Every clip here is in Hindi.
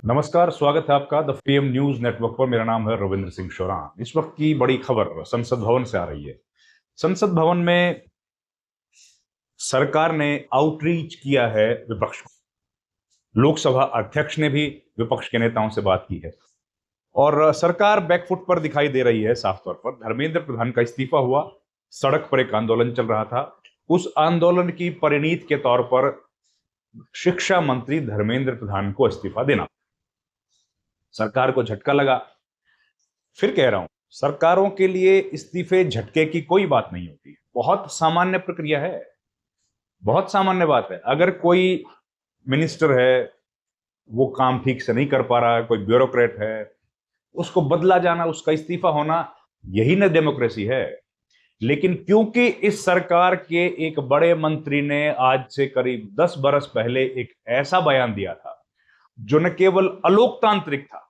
नमस्कार, स्वागत है आपका द पीएम न्यूज नेटवर्क पर। मेरा नाम है रविंद्र सिंह शोरान। इस वक्त की बड़ी खबर संसद भवन से आ रही है। संसद भवन में सरकार ने आउटरीच किया है विपक्ष को। लोकसभा अध्यक्ष ने भी विपक्ष के नेताओं से बात की है और सरकार बैकफुट पर दिखाई दे रही है। साफ तौर पर धर्मेंद्र प्रधान का इस्तीफा हुआ, सड़क पर एक आंदोलन चल रहा था। उस आंदोलन की परिणीति के तौर पर शिक्षा मंत्री धर्मेंद्र प्रधान को इस्तीफा देना, सरकार को झटका लगा। फिर कह रहा हूं, सरकारों के लिए इस्तीफे झटके की कोई बात नहीं होती, बहुत सामान्य प्रक्रिया है, बहुत सामान्य बात है। अगर कोई मिनिस्टर है, वो काम ठीक से नहीं कर पा रहा है, कोई ब्यूरोक्रेट है, उसको बदला जाना, उसका इस्तीफा होना, यही ना डेमोक्रेसी है। लेकिन क्योंकि इस सरकार के एक बड़े मंत्री ने आज से करीब 10 बरस पहले एक ऐसा बयान दिया था जो न केवल अलोकतांत्रिक था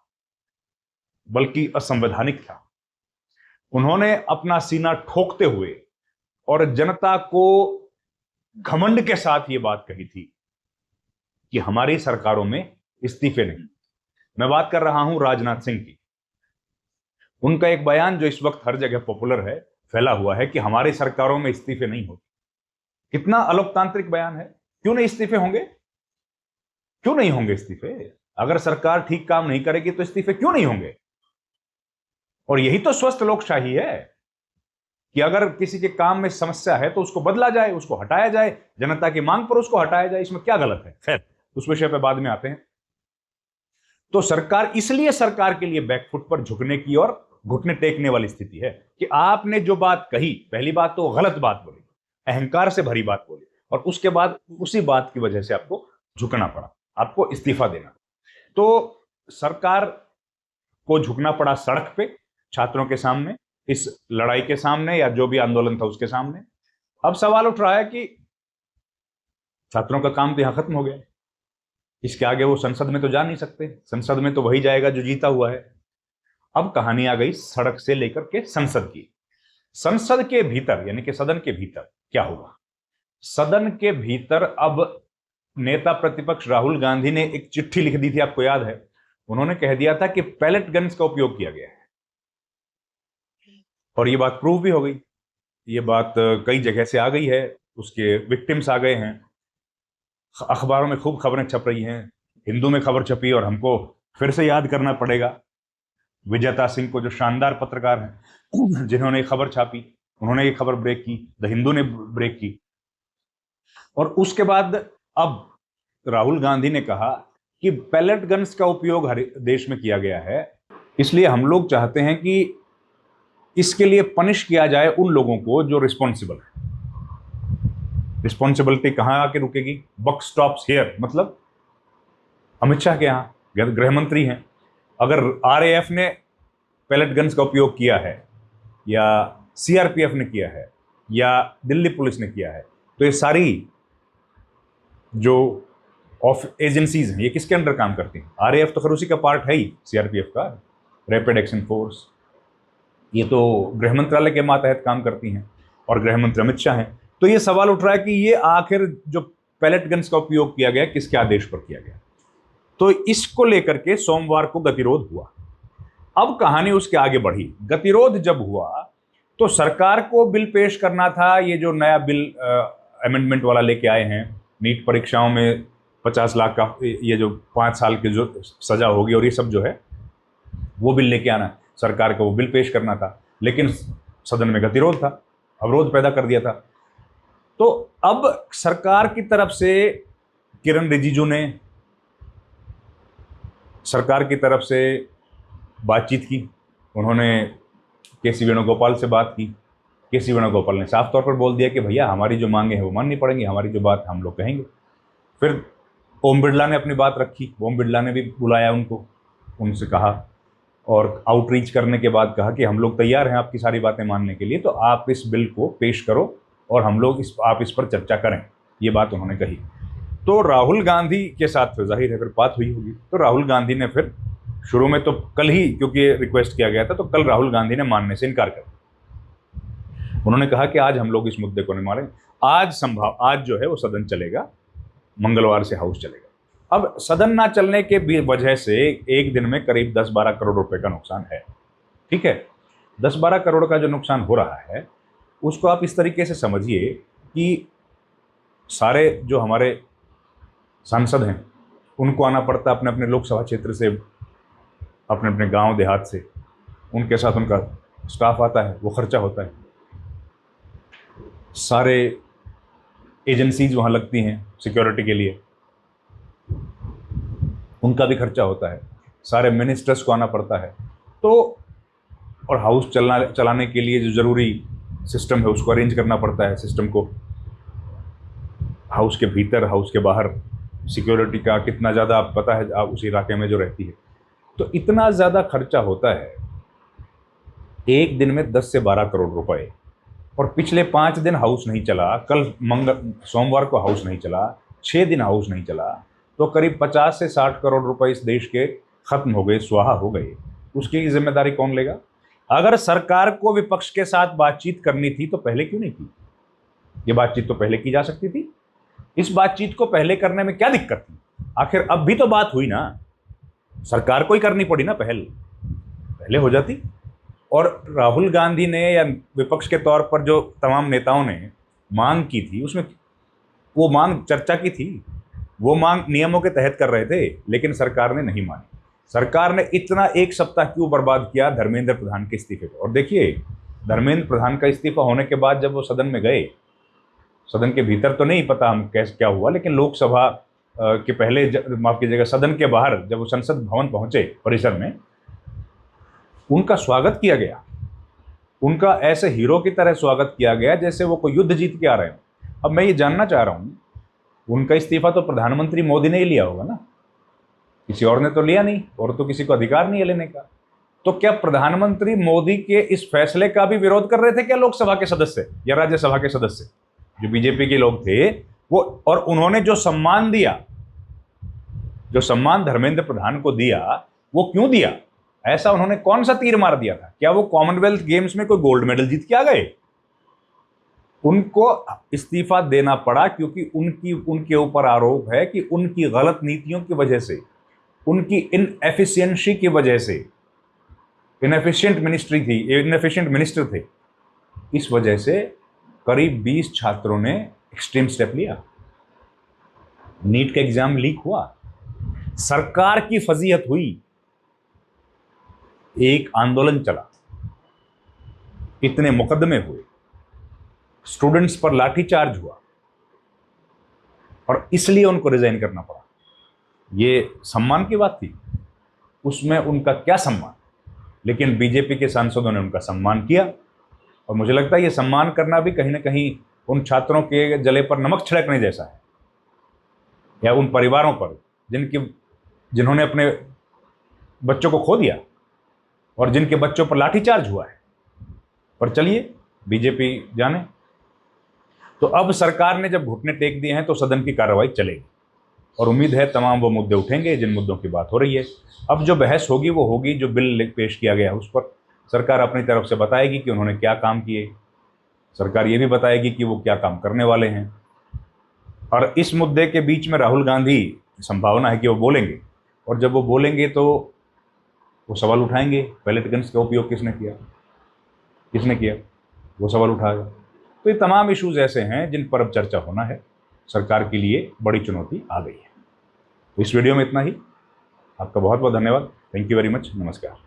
बल्कि असंवैधानिक था। उन्होंने अपना सीना ठोकते हुए और जनता को घमंड के साथ यह बात कही थी कि हमारी सरकारों में इस्तीफे नहीं। मैं बात कर रहा हूं राजनाथ सिंह की। उनका एक बयान जो इस वक्त हर जगह पॉपुलर है, फैला हुआ है, कि हमारी सरकारों में इस्तीफे नहीं होते। कितना अलोकतांत्रिक बयान है। क्यों नहीं इस्तीफे होंगे? क्यों नहीं होंगे इस्तीफे? अगर सरकार ठीक काम नहीं करेगी तो इस्तीफे क्यों नहीं होंगे? और यही तो स्वस्थ लोकशाही है कि अगर किसी के काम में समस्या है तो उसको बदला जाए, उसको हटाया जाए, जनता की मांग पर उसको हटाया जाए। इसमें क्या गलत है? खैर, उस विषय पर बाद में आते हैं। तो सरकार, इसलिए सरकार के लिए बैकफुट पर झुकने की और घुटने टेकने वाली स्थिति है कि आपने जो बात कही, पहली बात तो गलत बात बोली, अहंकार से भरी बात बोली, और उसके बाद उसी बात की वजह से आपको झुकना पड़ा, आपको इस्तीफा देना। तो सरकार को झुकना पड़ा सड़क पे, छात्रों के सामने, इस लड़ाई के सामने, या जो भी आंदोलन था उसके सामने। अब सवाल उठ रहा है कि छात्रों का काम तो यहां खत्म हो गया, इसके आगे वो संसद में तो जा नहीं सकते, संसद में तो वही जाएगा जो जीता हुआ है। अब कहानी आ गई सड़क से लेकर के संसद की। संसद के भीतर, यानी कि सदन के भीतर क्या होगा? सदन के भीतर अब नेता प्रतिपक्ष राहुल गांधी ने एक चिट्ठी लिख दी थी, आपको याद है। उन्होंने कह दिया था कि पैलेट गन्स का उपयोग किया गया है, और ये बात प्रूव भी हो गई। ये बात कई जगह से आ गई है, उसके विक्टिम्स आ गए हैं, अखबारों में खूब खबरें छप रही हैं। हिंदू में खबर छपी, और हमको फिर से याद करना पड़ेगा विजेता सिंह को, जो शानदार पत्रकार हैं जिन्होंने खबर छापी। उन्होंने ये खबर ब्रेक की, द हिंदू ने ब्रेक की। और उसके बाद अब राहुल गांधी ने कहा कि पैलेट गन्स का उपयोग हर देश में किया गया है, इसलिए हम लोग चाहते हैं कि इसके लिए पनिश किया जाए उन लोगों को जो रिस्पॉन्सिबल है। रिस्पॉन्सिबिलिटी कहां आके रुकेगी? बक स्टॉप्स हियर, मतलब अमित शाह के यहां गृह मंत्री हैं। अगर आरएएफ ने पैलेट गन्स का उपयोग किया है, या सीआरपीएफ ने किया है, या दिल्ली पुलिस ने किया है, तो ये सारी जो ऑफ एजेंसीज हैं, ये किसके अंडर काम करती हैं? आरएएफ तो खैर उसी का पार्ट है ही, सीआरपीएफ का, रैपिड एक्शन फोर्स। ये तो गृह मंत्रालय के मातहत काम करती हैं, और गृह मंत्री अमित शाह हैं। तो ये सवाल उठ रहा है कि ये आखिर जो पैलेट गन्स का उपयोग किया गया, किसके आदेश पर किया गया? तो इसको लेकर के सोमवार को गतिरोध हुआ। अब कहानी उसके आगे बढ़ी। गतिरोध जब हुआ तो सरकार को बिल पेश करना था। ये जो नया बिल अमेंडमेंट वाला लेके आए हैं, नीट परीक्षाओं में 50 लाख का, ये जो 5 साल की जो सजा होगी और ये सब जो है, वो बिल लेके आना, सरकार को वो बिल पेश करना था। लेकिन सदन में गतिरोध था, अवरोध पैदा कर दिया था। तो अब सरकार की तरफ से किरण रिजिजू ने सरकार की तरफ से बातचीत की। उन्होंने केसी वेणुगोपाल से बात की। केसी वेणुगोपाल ने साफ तौर पर बोल दिया कि भैया हमारी जो मांगे हैं वो माननी पड़ेंगी, हमारी जो बात हम लोग कहेंगे। फिर ओम बिरला ने अपनी बात रखी। ओम बिरला ने भी बुलाया उनको, उनसे कहा, और आउटरीच करने के बाद कहा कि हम लोग तैयार हैं आपकी सारी बातें मानने के लिए, तो आप इस बिल को पेश करो और हम लोग आप इस पर चर्चा करें। ये बात उन्होंने कही। तो राहुल गांधी के साथ फिर जाहिर है फिर बात हुई होगी। तो राहुल गांधी ने फिर शुरू में तो कल ही, क्योंकि रिक्वेस्ट किया गया था, तो कल राहुल गांधी ने मानने से इनकार कर दिया। उन्होंने कहा कि आज हम लोग इस मुद्दे को नहीं मानेंगे। आज जो है वो सदन चलेगा, मंगलवार से हाउस चलेगा। अब सदन ना चलने के वजह से एक दिन में करीब 10-12 करोड़ रुपए का नुकसान है। ठीक है, 10-12 करोड़ का जो नुकसान हो रहा है उसको आप इस तरीके से समझिए कि सारे जो हमारे सांसद हैं उनको आना पड़ता अपने अपने लोकसभा क्षेत्र से, अपने अपने गांव देहात से, उनके साथ उनका स्टाफ आता है, वो खर्चा होता है। सारे एजेंसीज वहाँ लगती हैं सिक्योरिटी के लिए, उनका भी खर्चा होता है। सारे मिनिस्टर्स को आना पड़ता है। तो और हाउस चलाने के लिए जो ज़रूरी सिस्टम है उसको अरेंज करना पड़ता है, सिस्टम को, हाउस के भीतर, हाउस के बाहर सिक्योरिटी का कितना ज़्यादा आप पता है आप उस इलाके में जो रहती है। तो इतना ज़्यादा खर्चा होता है एक दिन में 10 से 12 करोड़ रुपए। और पिछले 5 दिन हाउस नहीं चला, कल सोमवार को हाउस नहीं चला, 6 दिन हाउस नहीं चला, तो करीब 50 से 60 करोड़ रुपए इस देश के खत्म हो गए, स्वाहा हो गए। उसकी जिम्मेदारी कौन लेगा? अगर सरकार को विपक्ष के साथ बातचीत करनी थी तो पहले क्यों नहीं की? ये बातचीत तो पहले की जा सकती थी। इस बातचीत को पहले करने में क्या दिक्कत थी? आखिर अब भी तो बात हुई ना, सरकार को ही करनी पड़ी ना, पहले हो जाती। और राहुल गांधी ने या विपक्ष के तौर पर जो तमाम नेताओं ने मांग की थी, उसमें वो मांग चर्चा की थी, वो मांग नियमों के तहत कर रहे थे, लेकिन सरकार ने नहीं मानी। सरकार ने इतना एक सप्ताह क्यों बर्बाद किया धर्मेंद्र प्रधान के इस्तीफे पर। और देखिए, धर्मेंद्र प्रधान का इस्तीफा होने के बाद जब वो सदन में गए, सदन के भीतर तो नहीं पता हम कैसे क्या हुआ, लेकिन लोकसभा के पहले, माफ कीजिएगा, सदन के बाहर जब वो संसद भवन पहुंचे परिसर में, उनका स्वागत किया गया। उनका ऐसे हीरो की तरह स्वागत किया गया जैसे वो कोई युद्ध जीत के आ रहे हो। अब मैं ये जानना चाह रहा हूँ, उनका इस्तीफा तो प्रधानमंत्री मोदी ने ही लिया होगा ना, किसी और ने तो लिया नहीं, और तो किसी को अधिकार नहीं है लेने का। तो क्या प्रधानमंत्री मोदी के इस फैसले का भी विरोध कर रहे थे क्या लोकसभा के सदस्य या राज्यसभा के सदस्य, जो बीजेपी के लोग थे वो? और उन्होंने जो सम्मान दिया, जो सम्मान धर्मेंद्र प्रधान को दिया, वो क्यों दिया? ऐसा उन्होंने कौन सा तीर मार दिया था? क्या वो कॉमनवेल्थ गेम्स में कोई गोल्ड मेडल जीत के आ गए? उनको इस्तीफा देना पड़ा क्योंकि उनके ऊपर आरोप है कि उनकी गलत नीतियों की वजह से, उनकी इनएफिशिएंसी की वजह से, इनएफिशिएंट मिनिस्टर थे, इस वजह से करीब 20 छात्रों ने एक्सट्रीम स्टेप लिया। नीट का एग्जाम लीक हुआ, सरकार की फजीहत हुई, एक आंदोलन चला, इतने मुकदमे हुए, स्टूडेंट्स पर लाठीचार्ज हुआ, और इसलिए उनको रिजाइन करना पड़ा। ये सम्मान की बात थी, उसमें उनका क्या सम्मान? लेकिन बीजेपी के सांसदों ने उनका सम्मान किया। और मुझे लगता है ये सम्मान करना भी कहीं ना कहीं उन छात्रों के जले पर नमक छिड़कने जैसा है, या उन परिवारों पर जिन्होंने अपने बच्चों को खो दिया और जिनके बच्चों पर लाठीचार्ज हुआ है। पर चलिए, बीजेपी जाने। तो अब सरकार ने जब घुटने टेक दिए हैं तो सदन की कार्रवाई चलेगी, और उम्मीद है तमाम वो मुद्दे उठेंगे जिन मुद्दों की बात हो रही है। अब जो बहस होगी वो होगी, जो बिल पेश किया गया है उस पर सरकार अपनी तरफ से बताएगी कि उन्होंने क्या काम किए। सरकार ये भी बताएगी कि वो क्या काम करने वाले हैं। और इस मुद्दे के बीच में राहुल गांधी, संभावना है कि वो बोलेंगे, और जब वो बोलेंगे तो वो सवाल उठाएंगे, पैलेट गन्स का उपयोग किसने किया, वो सवाल उठाएगा। तो ये तमाम इश्यूज ऐसे हैं जिन पर अब चर्चा होना है। सरकार के लिए बड़ी चुनौती आ गई है। तो इस वीडियो में इतना ही। आपका बहुत बहुत धन्यवाद। Thank you very much. नमस्कार।